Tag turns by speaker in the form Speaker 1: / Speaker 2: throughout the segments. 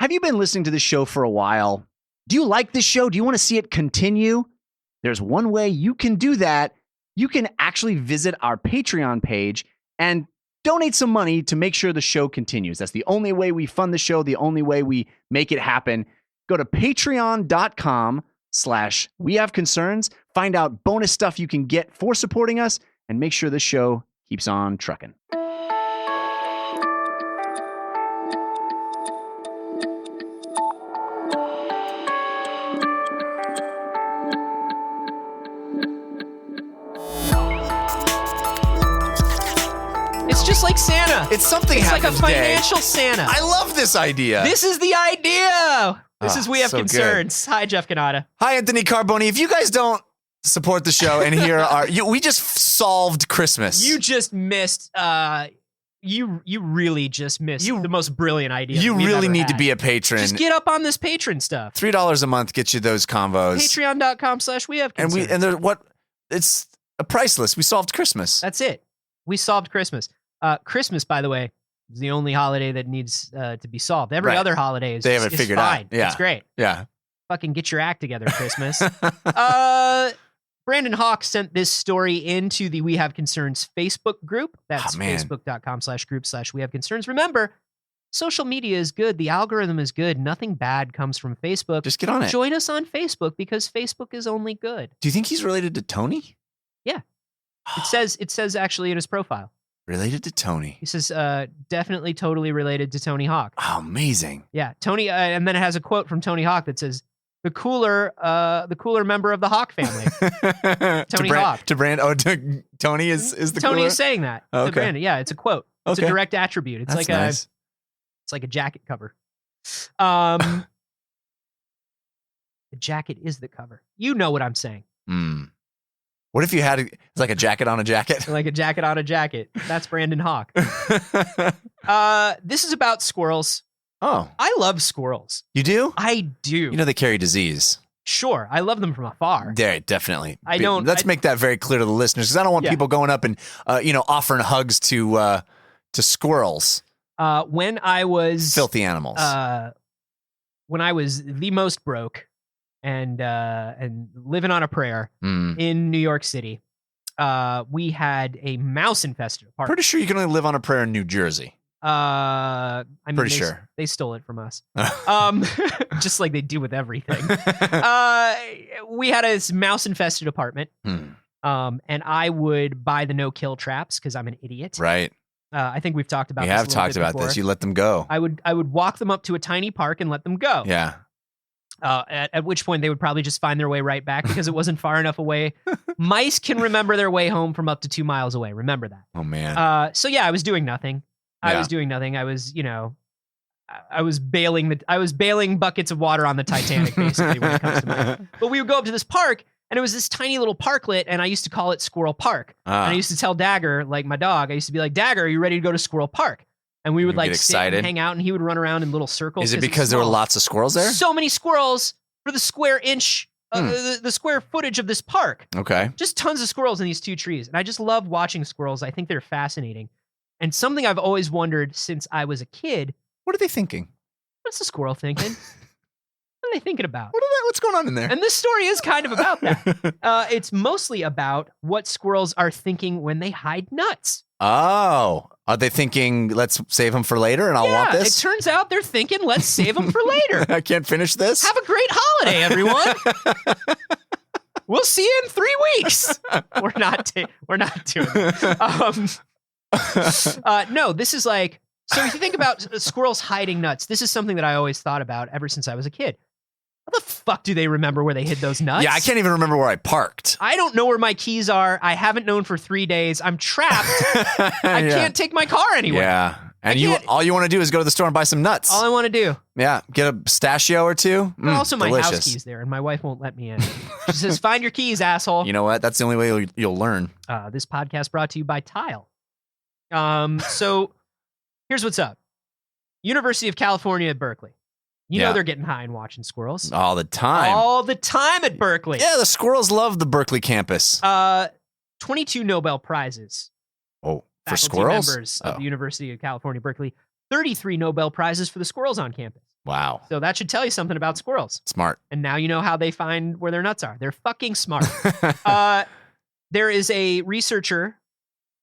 Speaker 1: have you been listening to this show for a while? Do you like this show? Do you want to see it continue? There's one way you can do that. You can actually visit our Patreon page and donate some money to make sure the show continues. That's the only way we fund the show, the only way we make it happen. Go to patreon.com/wehaveconcerns, find out bonus stuff you can get for supporting us, and make sure the show keeps on trucking.
Speaker 2: It's just like Santa.
Speaker 3: It's something
Speaker 2: It's like a
Speaker 3: happens day.
Speaker 2: financial Santa.
Speaker 3: I love this idea.
Speaker 2: This is the idea. This is We Have
Speaker 3: so
Speaker 2: Concerns. Hi, Jeff Canada.
Speaker 3: Hi, Anthony Carboni. If you guys don't support the show and here are we just solved Christmas.
Speaker 2: You just missed. You really just missed the most brilliant idea.
Speaker 3: You
Speaker 2: we've
Speaker 3: really
Speaker 2: ever
Speaker 3: need
Speaker 2: had.
Speaker 3: to be a patron.
Speaker 2: Just get up on this patron stuff.
Speaker 3: $3 a month gets you those combos.
Speaker 2: Patreon.com/wehaveconcerns.
Speaker 3: It's a priceless. We solved Christmas.
Speaker 2: That's it. We solved Christmas. Christmas, by the way, is the only holiday that needs to be solved. Every other holiday is
Speaker 3: They have it
Speaker 2: is
Speaker 3: figured
Speaker 2: fine.
Speaker 3: out. Yeah.
Speaker 2: It's great.
Speaker 3: Yeah.
Speaker 2: Fucking get your act together, Christmas. Brandon Hawk sent this story into the We Have Concerns Facebook group. That's facebook.com/group/wehaveconcerns. Remember, social media is good. The algorithm is good. Nothing bad comes from Facebook.
Speaker 3: Just get on it.
Speaker 2: Join us on Facebook because Facebook is only good.
Speaker 3: Do you think he's related to Tony?
Speaker 2: Yeah. It says actually in his profile.
Speaker 3: Related to Tony.
Speaker 2: He says, definitely totally related to Tony Hawk.
Speaker 3: Oh, amazing.
Speaker 2: Yeah, Tony, and then it has a quote from Tony Hawk that says, the cooler member of the Hawk family, Tony Hawk.
Speaker 3: Tony is the
Speaker 2: Tony
Speaker 3: cooler?
Speaker 2: is saying that
Speaker 3: Oh,
Speaker 2: to
Speaker 3: okay.
Speaker 2: Brandon. Yeah, it's a quote. It's a
Speaker 3: Okay.
Speaker 2: direct attribute. It's
Speaker 3: That's
Speaker 2: like
Speaker 3: nice.
Speaker 2: it's like a jacket cover. The jacket is the cover. You know what I'm saying.
Speaker 3: What if you had it's like a jacket on a jacket?
Speaker 2: Like a jacket on a jacket. That's Brandon Hawk. This is about squirrels.
Speaker 3: Oh,
Speaker 2: I love squirrels.
Speaker 3: you do?
Speaker 2: I do.
Speaker 3: You know they carry disease.
Speaker 2: Sure, I love them from afar.
Speaker 3: Yeah, definitely.
Speaker 2: Let's
Speaker 3: make that very clear to the listeners because I don't want people going up and offering hugs to squirrels.
Speaker 2: When I was
Speaker 3: Filthy animals.
Speaker 2: When I was the most broke and living on a prayer in New York City, we had a mouse infested apartment.
Speaker 3: Pretty sure you can only live on a prayer in New Jersey.
Speaker 2: I mean,
Speaker 3: Pretty sure.
Speaker 2: They stole it from us. Just like they do with everything. We had a mouse infested apartment. And I would buy the no-kill traps because I'm an idiot.
Speaker 3: Right.
Speaker 2: I think we've talked about
Speaker 3: We
Speaker 2: this
Speaker 3: have
Speaker 2: a little
Speaker 3: talked
Speaker 2: bit
Speaker 3: about
Speaker 2: before.
Speaker 3: this. You let them go.
Speaker 2: I would walk them up to a tiny park and let them go.
Speaker 3: Yeah.
Speaker 2: At which point they would probably just find their way right back because it wasn't far enough away. Mice can remember their way home from up to 2 miles away. Remember that.
Speaker 3: Oh, man.
Speaker 2: So yeah, I was doing nothing. I
Speaker 3: Yeah.
Speaker 2: was doing nothing. I was, I was bailing buckets of water on the Titanic basically when it comes to mine. But we would go up to this park and it was this tiny little parklet and I used to call it Squirrel Park. And I used to tell Dagger, like my dog, I used to be like, Dagger, are you ready to go to Squirrel Park? And we would
Speaker 3: You'd
Speaker 2: like
Speaker 3: get
Speaker 2: sit
Speaker 3: excited.
Speaker 2: and hang out and he would run around in little circles.
Speaker 3: Is it
Speaker 2: was
Speaker 3: because there were
Speaker 2: small.
Speaker 3: lots of squirrels there?
Speaker 2: So many squirrels for the square inch, the square footage of this park.
Speaker 3: Okay.
Speaker 2: Just tons of squirrels in these 2 trees. And I just love watching squirrels. I think they're fascinating. And something I've always wondered since I was a kid,
Speaker 3: What are they thinking?
Speaker 2: what's the squirrel thinking? What are they thinking about?
Speaker 3: What's going on in there?
Speaker 2: And this story is kind of about that. It's mostly about what squirrels are thinking when they hide nuts.
Speaker 3: Oh, are they thinking, let's save them for later and I'll want
Speaker 2: It
Speaker 3: this?
Speaker 2: turns out they're thinking, let's save them for later.
Speaker 3: I can't finish this?
Speaker 2: Have a great holiday, everyone. We'll see you in 3 weeks. We're not doing it. No, this is like, so if you think about squirrels hiding nuts, this is something that I always thought about ever since I was a kid. How the fuck do they remember where they hid those nuts?
Speaker 3: Yeah, I can't even remember where I parked.
Speaker 2: I don't know where my keys are. I haven't known for 3 days. I'm trapped. I can't take my car anywhere.
Speaker 3: Yeah. And all you want to do is go to the store and buy some nuts.
Speaker 2: All I want to do.
Speaker 3: Yeah. Get a pistachio or two.
Speaker 2: But also my
Speaker 3: delicious.
Speaker 2: house keys there, and my wife won't let me in. She says, find your keys, asshole.
Speaker 3: You know what? That's the only way you'll learn.
Speaker 2: This podcast brought to you by Tile. So here's what's up. University of California at Berkeley. You know they're getting high and watching squirrels.
Speaker 3: All the time.
Speaker 2: All the time at Berkeley.
Speaker 3: Yeah, the squirrels love the Berkeley campus.
Speaker 2: 22 Nobel Prizes.
Speaker 3: Oh, for
Speaker 2: Faculty
Speaker 3: squirrels?
Speaker 2: members of the University of California, Berkeley. 33 Nobel Prizes for the squirrels on campus.
Speaker 3: Wow.
Speaker 2: So that should tell you something about squirrels.
Speaker 3: Smart.
Speaker 2: And now you know how they find where their nuts are. They're fucking smart. There is a researcher,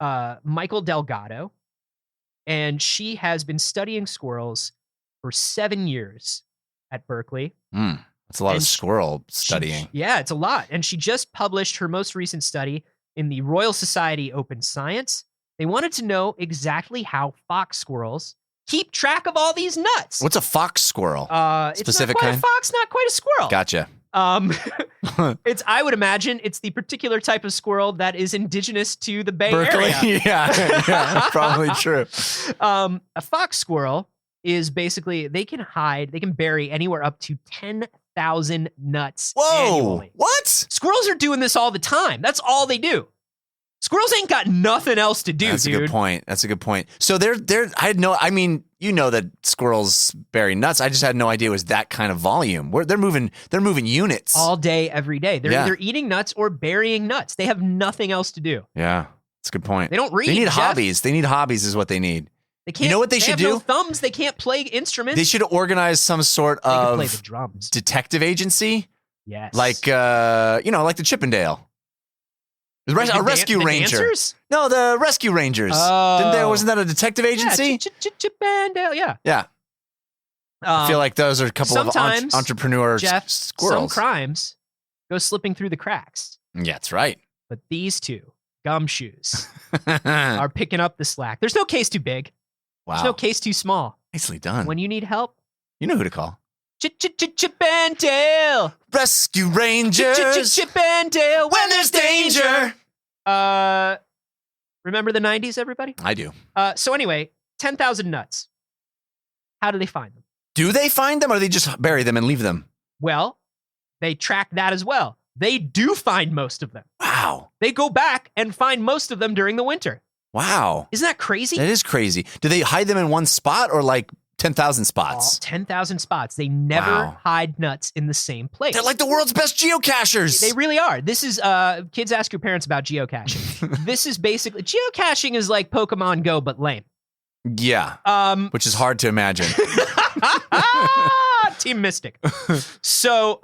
Speaker 2: Michael Delgado, and she has been studying squirrels for 7 years at Berkeley.
Speaker 3: That's a lot of squirrel studying.
Speaker 2: Yeah, it's a lot. And she just published her most recent study in the Royal Society Open Science. They wanted to know exactly how fox squirrels keep track of all these nuts.
Speaker 3: What's a fox squirrel?
Speaker 2: Specific it's not quite kind? A fox, not quite a squirrel.
Speaker 3: Gotcha.
Speaker 2: I would imagine it's the particular type of squirrel that is indigenous to the Bay
Speaker 3: Berkeley?
Speaker 2: Area.
Speaker 3: Yeah, probably true.
Speaker 2: A fox squirrel is basically, they can bury anywhere up to 10,000 nuts annually.
Speaker 3: What?
Speaker 2: Squirrels are doing this all the time. That's all they do. Squirrels ain't got nothing else to do,
Speaker 3: That's
Speaker 2: dude.
Speaker 3: a good point. That's a good point. So I mean, you know that squirrels bury nuts. I just had no idea it was that kind of volume. They're moving units.
Speaker 2: All day, every day. They're either eating nuts or burying nuts. They have nothing else to do.
Speaker 3: Yeah, that's a good point.
Speaker 2: They don't read.
Speaker 3: They need
Speaker 2: Jeff.
Speaker 3: hobbies. They need hobbies is what they need.
Speaker 2: They can't,
Speaker 3: you know what they should do?
Speaker 2: They have no thumbs. They can't play instruments.
Speaker 3: They should organize some sort
Speaker 2: They can
Speaker 3: of
Speaker 2: play the drums.
Speaker 3: detective agency.
Speaker 2: Yes.
Speaker 3: Like, like the Chippendale. A rescue ranger.
Speaker 2: Dancers?
Speaker 3: No, the rescue rangers. Wasn't that a detective agency?
Speaker 2: Chippendale, yeah.
Speaker 3: Yeah. I feel like those are a couple of entrepreneur
Speaker 2: Jeff,
Speaker 3: squirrels.
Speaker 2: Some crimes go slipping through the cracks.
Speaker 3: Yeah, that's right.
Speaker 2: But these two, gumshoes, are picking up the slack. There's no case too big.
Speaker 3: Wow.
Speaker 2: There's no case too small.
Speaker 3: Nicely done.
Speaker 2: When you need help,
Speaker 3: you know who to call.
Speaker 2: Chippendale.
Speaker 3: Rescue Rangers.
Speaker 2: Chippendale.
Speaker 3: When there's danger.
Speaker 2: Remember the 90s, everybody?
Speaker 3: I do.
Speaker 2: So anyway, 10,000 nuts. How do they find them?
Speaker 3: Do they find them or do they just bury them and leave them?
Speaker 2: Well, they track that as well. They do find most of them.
Speaker 3: Wow.
Speaker 2: They go back and find most of them during the winter.
Speaker 3: Wow.
Speaker 2: Isn't that crazy?
Speaker 3: That is crazy. Do they hide them in one spot or like 10,000 spots?
Speaker 2: 10,000 spots. They never hide nuts in the same place.
Speaker 3: They're like the world's best geocachers.
Speaker 2: They really are. This is, kids ask your parents about geocaching. This is basically, geocaching is like Pokemon Go, but lame.
Speaker 3: Yeah. Which is hard to imagine.
Speaker 2: Team Mystic. So,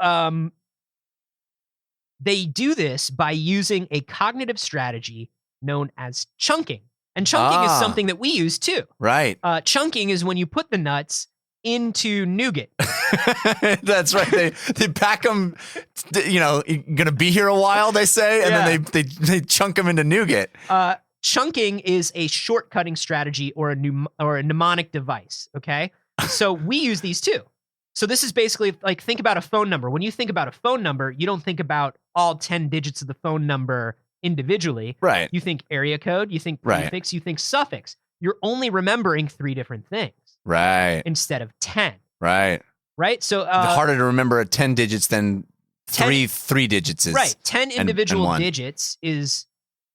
Speaker 2: they do this by using a cognitive strategy known as chunking. And chunking is something that we use too.
Speaker 3: Right.
Speaker 2: Chunking is when you put the nuts into nougat.
Speaker 3: That's right. They pack them, you're going to be here a while, they say, and then they chunk them into nougat.
Speaker 2: Chunking is a shortcutting strategy or a mnemonic device, okay? So we use these too. So this is basically like, think about a phone number. When you think about a phone number, you don't think about all 10 digits of the phone number individually.
Speaker 3: Right.
Speaker 2: You think area code, you think prefix, you think suffix. You're only remembering 3 different things.
Speaker 3: Right.
Speaker 2: Instead of 10.
Speaker 3: Right.
Speaker 2: Right? So
Speaker 3: harder to remember 10 digits than 3 digits is.
Speaker 2: Right. 10 individual digits is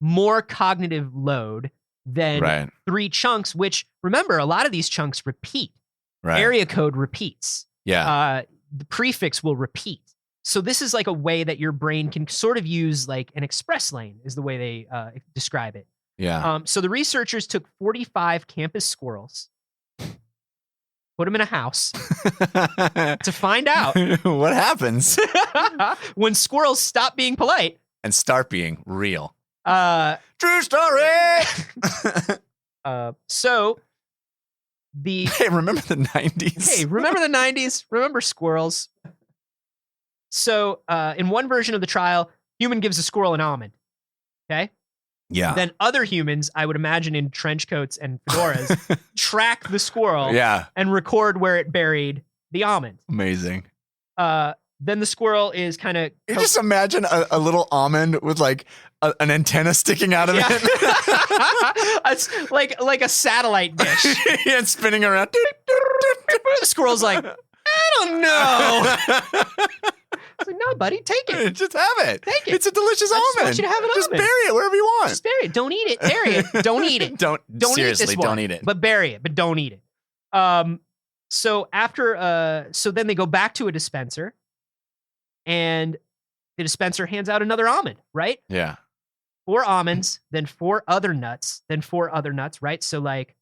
Speaker 2: more cognitive load than 3 chunks, which, remember, a lot of these chunks repeat.
Speaker 3: Right.
Speaker 2: Area code repeats.
Speaker 3: Yeah.
Speaker 2: The prefix will repeat. So this is like a way that your brain can sort of use like an express lane is the way they describe it.
Speaker 3: Yeah.
Speaker 2: So the researchers took 45 campus squirrels, put them in a house to find out
Speaker 3: what happens
Speaker 2: when squirrels stop being polite
Speaker 3: and start being real.
Speaker 2: True story. So
Speaker 3: hey, remember the 90s?
Speaker 2: Hey, remember the 90s? Remember squirrels? So in one version of the trial, human gives a squirrel an almond. Okay?
Speaker 3: Yeah.
Speaker 2: Then other humans, I would imagine in trench coats and fedoras, track the squirrel and record where it buried the almond.
Speaker 3: Amazing.
Speaker 2: Then the squirrel is kind of...
Speaker 3: You just imagine a little almond with like an antenna sticking out of it.
Speaker 2: It's like a satellite dish.
Speaker 3: And spinning around.
Speaker 2: The squirrel's like, I don't know. It's like, no, buddy, take it.
Speaker 3: Just have it.
Speaker 2: Take it.
Speaker 3: It's a delicious almond.
Speaker 2: I want you to have an
Speaker 3: just
Speaker 2: almond.
Speaker 3: Bury it wherever you want.
Speaker 2: Just bury it. Don't eat it. Bury it. Don't eat it.
Speaker 3: Don't seriously,
Speaker 2: eat this one,
Speaker 3: don't eat it.
Speaker 2: But bury it. But don't eat it. So after, so then they go back to a dispenser, and the dispenser hands out another almond, right?
Speaker 3: Yeah.
Speaker 2: 4 almonds, then 4 other nuts, then 4 other nuts, right? So like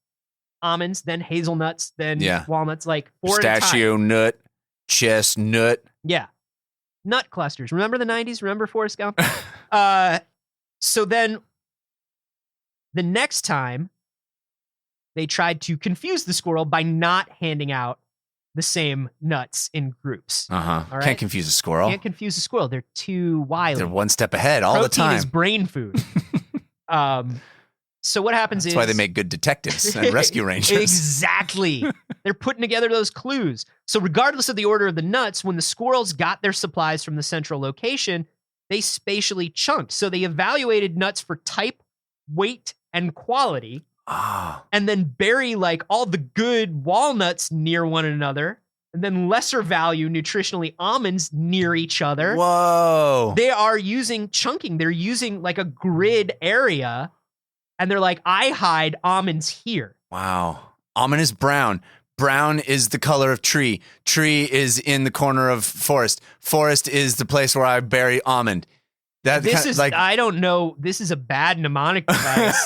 Speaker 2: almonds, then hazelnuts, then
Speaker 3: Yeah.
Speaker 2: walnuts, like 4 at a time.
Speaker 3: Pistachio nut, chestnut.
Speaker 2: Yeah. Nut clusters. Remember the 90s? Remember Forrest Gump? So then the next time they tried to confuse the squirrel by not handing out the same nuts in groups.
Speaker 3: Uh-huh.
Speaker 2: All right.
Speaker 3: Can't confuse a squirrel.
Speaker 2: Can't confuse the squirrel. They're too wily.
Speaker 3: They're one step ahead all the
Speaker 2: Protein
Speaker 3: time.
Speaker 2: is brain food. So what happens
Speaker 3: That's
Speaker 2: is
Speaker 3: why they make good detectives and rescue rangers.
Speaker 2: Exactly. They're putting together those clues. So regardless of the order of the nuts, when the squirrels got their supplies from the central location, they spatially chunked. So they evaluated nuts for type, weight, and quality, and then bury like all the good walnuts near one another, and then lesser value nutritionally almonds near each other.
Speaker 3: Whoa.
Speaker 2: They are using chunking. They're using like a grid area, and they're like, I hide almonds here.
Speaker 3: Wow. Almond is brown. Brown is the color of tree. Tree is in the corner of forest. Forest is the place where I bury almond.
Speaker 2: This is, I don't know. This is a bad mnemonic device.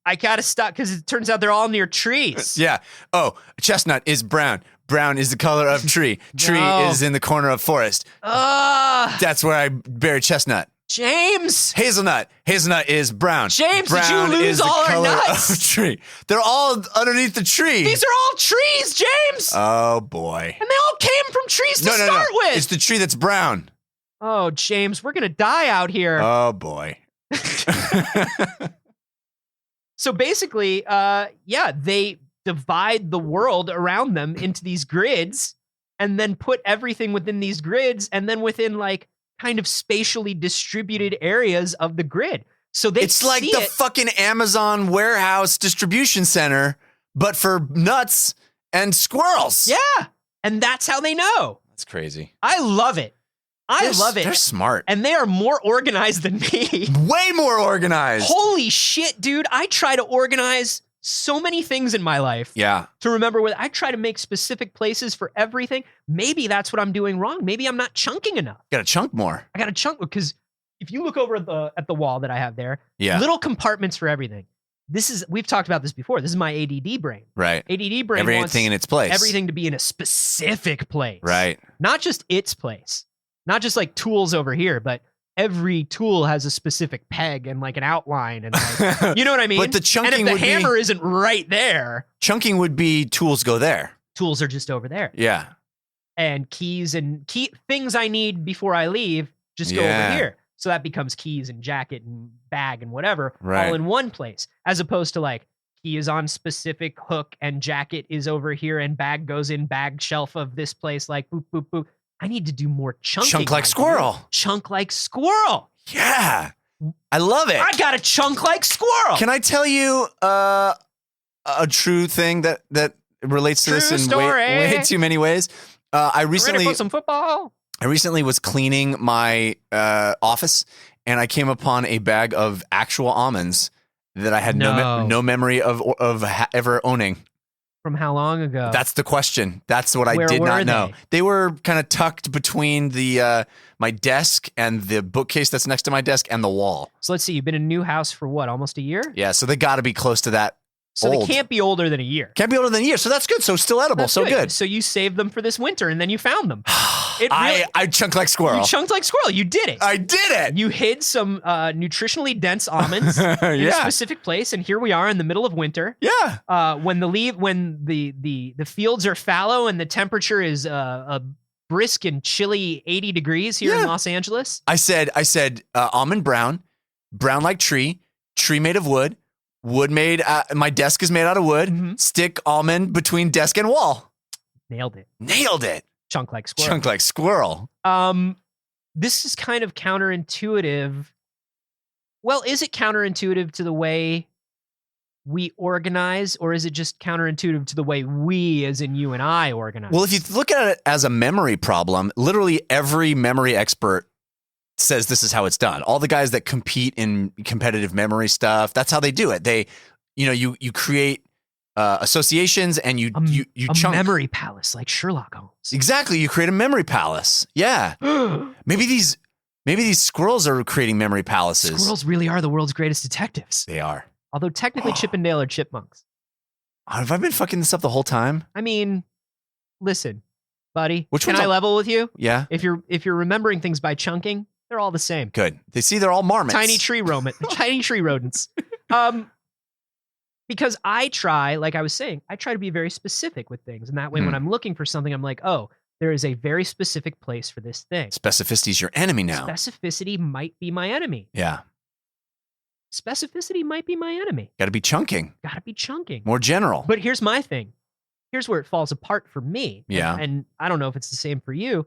Speaker 2: I gotta stop because it turns out they're all near trees.
Speaker 3: Yeah. Oh, chestnut is brown. Brown is the color of tree. Tree
Speaker 2: No.
Speaker 3: is in the corner of forest. That's where I bury chestnut.
Speaker 2: James.
Speaker 3: Hazelnut. Hazelnut is brown.
Speaker 2: James, did you
Speaker 3: Brown
Speaker 2: lose
Speaker 3: is the
Speaker 2: all our
Speaker 3: color
Speaker 2: nuts?
Speaker 3: of tree. They're all underneath the tree.
Speaker 2: These are all trees, James.
Speaker 3: Oh boy.
Speaker 2: And they all came from trees to start with.
Speaker 3: It's the tree that's brown.
Speaker 2: Oh, James, we're gonna die out here.
Speaker 3: Oh boy.
Speaker 2: So basically, they divide the world around them into these grids and then put everything within these grids and then within like kind of spatially distributed areas of the grid. So
Speaker 3: It's like the fucking Amazon warehouse distribution center, but for nuts and squirrels.
Speaker 2: Yeah. And that's how they know.
Speaker 3: That's crazy.
Speaker 2: I love it. I love it.
Speaker 3: They're smart.
Speaker 2: And they are more organized than me.
Speaker 3: Way more organized.
Speaker 2: Holy shit, dude. I try to organize so many things in my life.
Speaker 3: Yeah.
Speaker 2: To remember what I try to make specific places for everything. Maybe that's what I'm doing wrong. Maybe I'm not chunking enough.
Speaker 3: Got to chunk more.
Speaker 2: I got to chunk because if you look over at the wall that I have there,
Speaker 3: Yeah.
Speaker 2: little compartments for everything. We've talked about this before. This is my ADD brain.
Speaker 3: Right.
Speaker 2: ADD brain wants
Speaker 3: Everything in its place.
Speaker 2: everything to be in a specific place.
Speaker 3: Right.
Speaker 2: Not just its place. Not just like tools over here, but every tool has a specific peg and like an outline and like, you know what I mean?
Speaker 3: But the chunking
Speaker 2: and if the
Speaker 3: would
Speaker 2: hammer isn't right there,
Speaker 3: chunking would be tools go there.
Speaker 2: tools are just over there.
Speaker 3: Yeah.
Speaker 2: And keys and things I need before I leave just go
Speaker 3: Yeah.
Speaker 2: over here. So that becomes keys and jacket and bag and whatever
Speaker 3: Right.
Speaker 2: all in one place, as opposed to like key is on specific hook and jacket is over here and bag goes in bag shelf of this place. Like boop, boop, boop. I need to do more chunking.
Speaker 3: Chunk like
Speaker 2: my dude.
Speaker 3: squirrel.
Speaker 2: Chunk like squirrel.
Speaker 3: Yeah. I love it.
Speaker 2: I got to chunk like squirrel.
Speaker 3: Can I tell you a true thing that relates to this
Speaker 2: True
Speaker 3: in
Speaker 2: story.
Speaker 3: way too many ways? I
Speaker 2: We're
Speaker 3: recently
Speaker 2: ready for some football.
Speaker 3: was cleaning my office and I came upon a bag of actual almonds that I had no memory of ever owning.
Speaker 2: From how long ago?
Speaker 3: That's the question. That's what I
Speaker 2: Where
Speaker 3: did
Speaker 2: were
Speaker 3: not know.
Speaker 2: they?
Speaker 3: They were kind of tucked between the my desk and the bookcase that's next to my desk and the wall.
Speaker 2: So let's see. You've been in a new house for what? Almost a year?
Speaker 3: Yeah, so they got to be close to that.
Speaker 2: So
Speaker 3: old.
Speaker 2: they can't be older than a year.
Speaker 3: Can't be older than a year, so that's good. So still edible,
Speaker 2: That's
Speaker 3: so good.
Speaker 2: So you saved them for this winter and then you found them.
Speaker 3: I chunk like squirrel.
Speaker 2: You chunked like squirrel. You did it.
Speaker 3: I did it.
Speaker 2: You hid some nutritionally dense almonds in a
Speaker 3: Yeah.
Speaker 2: specific place, and here we are in the middle of winter.
Speaker 3: Yeah.
Speaker 2: When the fields are fallow and the temperature is a brisk and chilly 80 degrees here in
Speaker 3: Yeah.
Speaker 2: Los Angeles.
Speaker 3: I said almond brown like tree made of wood made my desk is made out of wood.
Speaker 2: Mhm.
Speaker 3: Stick almond between desk and wall.
Speaker 2: Nailed it.
Speaker 3: Nailed it.
Speaker 2: Chunk like squirrel.
Speaker 3: Chunk like squirrel.
Speaker 2: This is kind of counterintuitive. Well, is it counterintuitive to the way we organize, or is it just counterintuitive to the way we, as in you and I, organize?
Speaker 3: Well, if you look at it as a memory problem, literally every memory expert says this is how it's done. All the guys that compete in competitive memory stuff, that's how they do it. They, you create associations and you
Speaker 2: a
Speaker 3: chunk.
Speaker 2: memory palace like Sherlock Holmes.
Speaker 3: Exactly, you create a memory palace. Yeah, maybe these squirrels are creating memory palaces.
Speaker 2: Squirrels really are the world's greatest detectives.
Speaker 3: They are.
Speaker 2: Although technically Chip and Dale are chipmunks.
Speaker 3: Have I been fucking this up the whole time?
Speaker 2: I mean, listen, buddy.
Speaker 3: Which
Speaker 2: can
Speaker 3: one's
Speaker 2: I level with you?
Speaker 3: Yeah.
Speaker 2: If you're remembering things by chunking, they're all the same.
Speaker 3: Good. They're all marmots.
Speaker 2: Tiny tree rodents. Because I try, like I was saying, I try to be very specific with things. And that way, when I'm looking for something, I'm like, oh, there is a very specific place for this thing.
Speaker 3: Specificity is your enemy now.
Speaker 2: Specificity might be my enemy.
Speaker 3: Yeah.
Speaker 2: Specificity might be my enemy.
Speaker 3: Got to be chunking.
Speaker 2: Got to be chunking.
Speaker 3: More general.
Speaker 2: But here's my thing. Here's where it falls apart for me.
Speaker 3: Yeah.
Speaker 2: And I don't know if it's the same for you.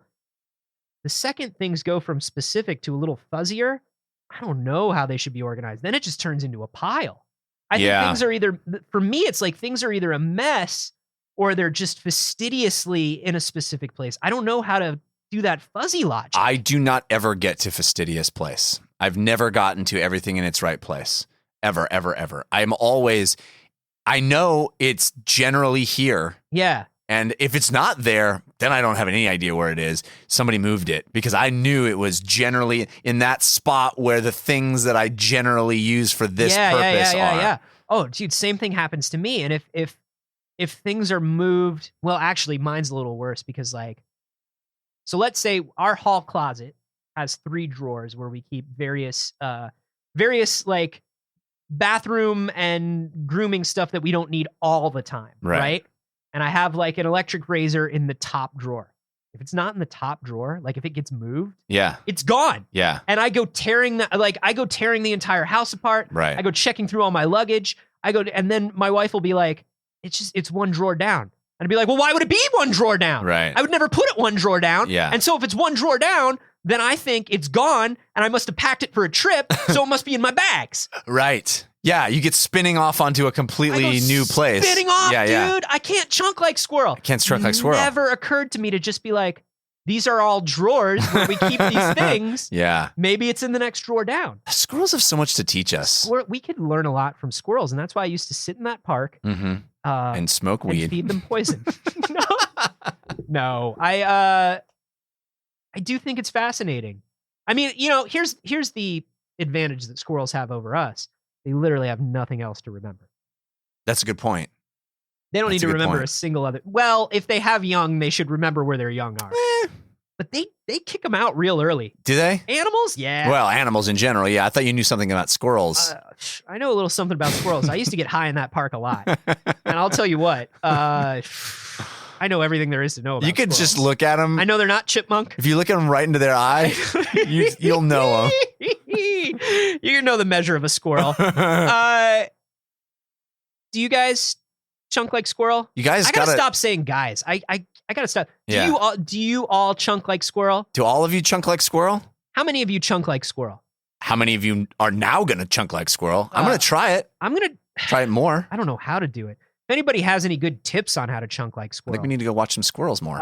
Speaker 2: The second things go from specific to a little fuzzier, I don't know how they should be organized. Then it just turns into a pile. I think things are either, for me, it's like things are either a mess or they're just fastidiously in a specific place. I don't know how to do that fuzzy logic.
Speaker 3: I do not ever get to fastidious place. I've never gotten to everything in its right place. Ever, ever, ever. I know it's generally here.
Speaker 2: Yeah.
Speaker 3: And if it's not there, then I don't have any idea where it is. Somebody moved it because I knew it was generally in that spot where the things that I generally use for this purpose are.
Speaker 2: Yeah. Oh, dude, same thing happens to me. And if things are moved, well, actually, mine's a little worse because so let's say our hall closet has 3 drawers where we keep various like bathroom and grooming stuff that we don't need all the time, right? And I have like an electric razor in the top drawer. If it's not in the top drawer, like if it gets moved, it's gone.
Speaker 3: Yeah.
Speaker 2: And I go tearing the entire house apart.
Speaker 3: Right.
Speaker 2: I go checking through all my luggage. And then my wife will be like, it's 1 drawer down. And I'd be like, well, why would it be 1 drawer down?
Speaker 3: Right.
Speaker 2: I would never put it 1 drawer down.
Speaker 3: Yeah.
Speaker 2: And so if it's 1 drawer down, then I think it's gone and I must have packed it for a trip. So it must be in my bags.
Speaker 3: Right. Yeah, you get spinning off onto a completely new place.
Speaker 2: Spinning off,
Speaker 3: yeah.
Speaker 2: dude. I can't chunk like squirrel.
Speaker 3: I can't chunk like squirrel.
Speaker 2: It never occurred to me to just be like, these are all drawers where we keep these things.
Speaker 3: Yeah.
Speaker 2: Maybe it's in the next drawer down.
Speaker 3: Squirrels have so much to teach us.
Speaker 2: We could learn a lot from squirrels, and that's why I used to sit in that park
Speaker 3: and smoke weed
Speaker 2: and feed them poison. No. I do think it's fascinating. I mean, here's the advantage that squirrels have over us. They literally have nothing else to remember.
Speaker 3: That's a good point.
Speaker 2: They don't need to remember a single other. Well, if they have young, they should remember where their young are. But they kick them out real early.
Speaker 3: Do they?
Speaker 2: Animals? Yeah.
Speaker 3: Well, animals in general. Yeah. I thought you knew something about squirrels.
Speaker 2: I know a little something about squirrels. I used to get high in that park a lot. And I'll tell you what. I know everything there is to know about
Speaker 3: You could
Speaker 2: squirrels.
Speaker 3: just look at them.
Speaker 2: I know they're not chipmunk.
Speaker 3: If you look at them right into their eye, you'll know them.
Speaker 2: You know the measure of a squirrel. Do you guys chunk like squirrel?
Speaker 3: You guys
Speaker 2: I gotta stop saying guys. I gotta stop. Do you all chunk like squirrel?
Speaker 3: Do all of you chunk like squirrel?
Speaker 2: How many of you chunk like squirrel?
Speaker 3: How many of you are now gonna chunk like squirrel? I'm gonna try it.
Speaker 2: I'm gonna
Speaker 3: try it more.
Speaker 2: I don't know how to do it. If anybody has any good tips on how to chunk like
Speaker 3: I
Speaker 2: squirrel,
Speaker 3: think we need to go watch some squirrels more.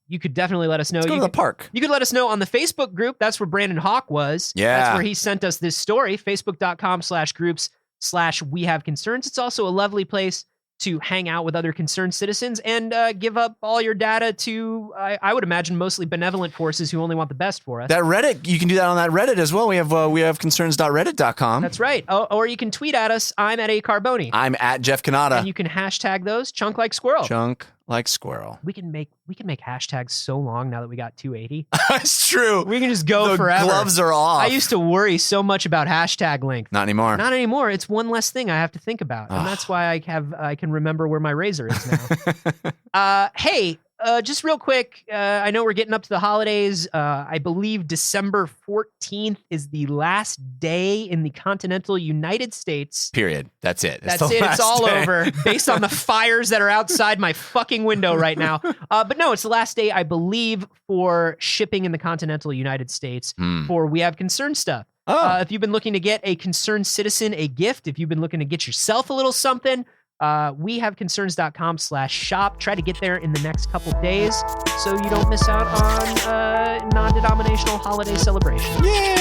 Speaker 2: You could definitely let us know.
Speaker 3: Let's go to the park.
Speaker 2: You could let us know on the Facebook group. That's where Brandon Hawk was.
Speaker 3: Yeah.
Speaker 2: That's where he sent us this story. Facebook.com/groups/we have concerns. It's also a lovely place to hang out with other concerned citizens and give up all your data to, I would imagine, mostly benevolent forces who only want the best for us.
Speaker 3: That Reddit, you can do that on that Reddit as well. We have concerns.reddit.com.
Speaker 2: That's right. Or you can tweet at us. I'm at A Carboni.
Speaker 3: I'm at Jeff Canada.
Speaker 2: And you can hashtag those chunk like squirrel.
Speaker 3: Chunk like squirrel.
Speaker 2: We can make hashtags so long now that we got 280.
Speaker 3: That's true.
Speaker 2: We can just go
Speaker 3: the
Speaker 2: forever.
Speaker 3: Gloves are off.
Speaker 2: I used to worry so much about hashtag length.
Speaker 3: Not anymore.
Speaker 2: Not anymore. It's one less thing I have to think about, and that's why I can remember where my razor is now. Hey, just real quick, I know we're getting up to the holidays. I believe December 14th is the last day in the continental United States.
Speaker 3: Period. That's it.
Speaker 2: That's it. It's all
Speaker 3: day.
Speaker 2: over based on the fires that are outside my fucking window right now. But no, it's the last day, I believe, for shipping in the continental United States for We Have Concern stuff. If you've been looking to get a concerned citizen a gift, if you've been looking to get yourself a little something, wehaveconcerns.com/shop. Try to get there in the next couple days so you don't miss out on non-denominational holiday celebration.
Speaker 3: Yeah.